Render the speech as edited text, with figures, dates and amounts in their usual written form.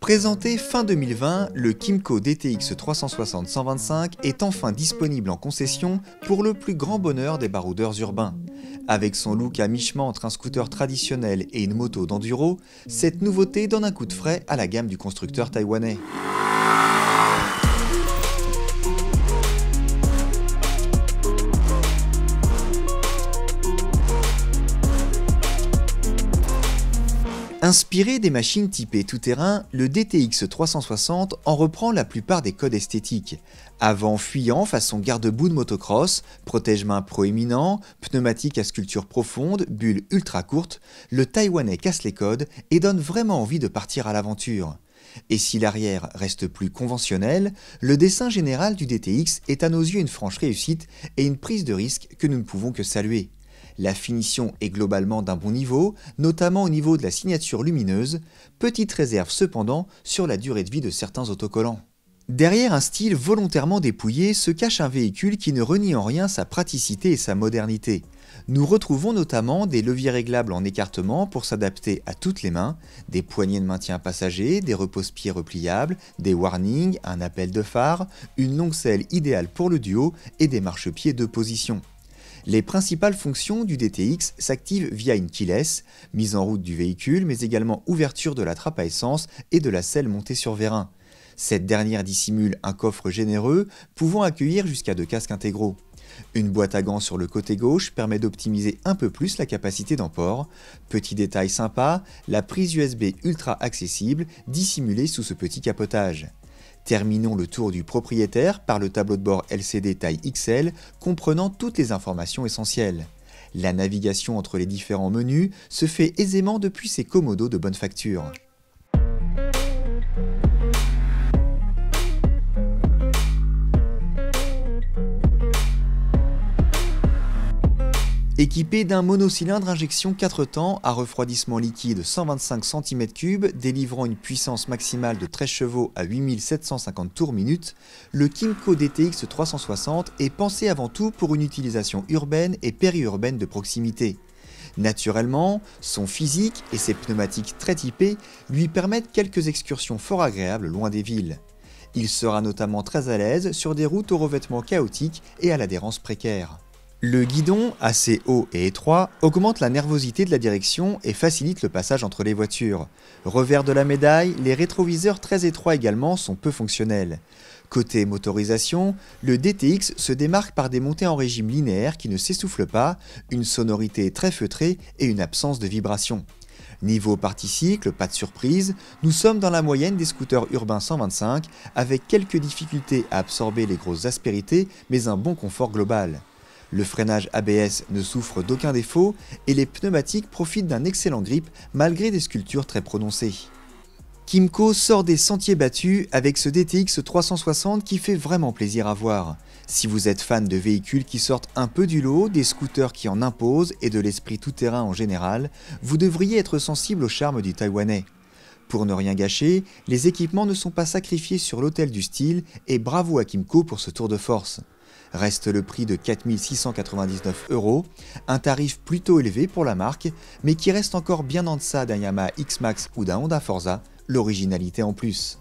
Présenté fin 2020, le Kymco DTX 360-125 est enfin disponible en concession pour le plus grand bonheur des baroudeurs urbains. Avec son look à mi-chemin entre un scooter traditionnel et une moto d'enduro, cette nouveauté donne un coup de frais à la gamme du constructeur taïwanais. Inspiré des machines typées tout-terrain, le DTX 360 en reprend la plupart des codes esthétiques. Avant fuyant façon garde-boue de motocross, protège-main proéminent, pneumatique à sculpture profonde, bulle ultra courte, le Taïwanais casse les codes et donne vraiment envie de partir à l'aventure. Et si l'arrière reste plus conventionnel, le dessin général du DTX est à nos yeux une franche réussite et une prise de risque que nous ne pouvons que saluer. La finition est globalement d'un bon niveau, notamment au niveau de la signature lumineuse, petite réserve cependant sur la durée de vie de certains autocollants. Derrière un style volontairement dépouillé se cache un véhicule qui ne renie en rien sa praticité et sa modernité. Nous retrouvons notamment des leviers réglables en écartement pour s'adapter à toutes les mains, des poignées de maintien passager, des repose-pieds repliables, des warnings, un appel de phare, une longue selle idéale pour le duo et des marchepieds de position. Les principales fonctions du DTX s'activent via une keyless, mise en route du véhicule, mais également ouverture de la trappe à essence et de la selle montée sur vérin. Cette dernière dissimule un coffre généreux, pouvant accueillir jusqu'à 2 casques intégraux. Une boîte à gants sur le côté gauche permet d'optimiser un peu plus la capacité d'emport. Petit détail sympa, la prise USB ultra accessible, dissimulée sous ce petit capotage. Terminons le tour du propriétaire par le tableau de bord LCD taille XL comprenant toutes les informations essentielles. La navigation entre les différents menus se fait aisément depuis ces commodos de bonne facture. Équipé d'un monocylindre injection 4 temps à refroidissement liquide 125 cm3 délivrant une puissance maximale de 13 chevaux à 8750 tours minute, le Kymco DTX 360 est pensé avant tout pour une utilisation urbaine et périurbaine de proximité. Naturellement, son physique et ses pneumatiques très typés lui permettent quelques excursions fort agréables loin des villes. Il sera notamment très à l'aise sur des routes au revêtement chaotique et à l'adhérence précaire. Le guidon, assez haut et étroit, augmente la nervosité de la direction et facilite le passage entre les voitures. Revers de la médaille, les rétroviseurs très étroits également sont peu fonctionnels. Côté motorisation, le DTX se démarque par des montées en régime linéaire qui ne s'essoufflent pas, une sonorité très feutrée et une absence de vibration. Niveau partie cycle, pas de surprise, nous sommes dans la moyenne des scooters urbains 125 avec quelques difficultés à absorber les grosses aspérités mais un bon confort global. Le freinage ABS ne souffre d'aucun défaut et les pneumatiques profitent d'un excellent grip malgré des sculptures très prononcées. Kymco sort des sentiers battus avec ce DTX 360 qui fait vraiment plaisir à voir. Si vous êtes fan de véhicules qui sortent un peu du lot, des scooters qui en imposent et de l'esprit tout-terrain en général, vous devriez être sensible au charme du Taïwanais. Pour ne rien gâcher, les équipements ne sont pas sacrifiés sur l'autel du style et bravo à Kymco pour ce tour de force. Reste le prix de 4 699 €, un tarif plutôt élevé pour la marque, mais qui reste encore bien en deçà d'un Yamaha X-Max ou d'un Honda Forza, l'originalité en plus.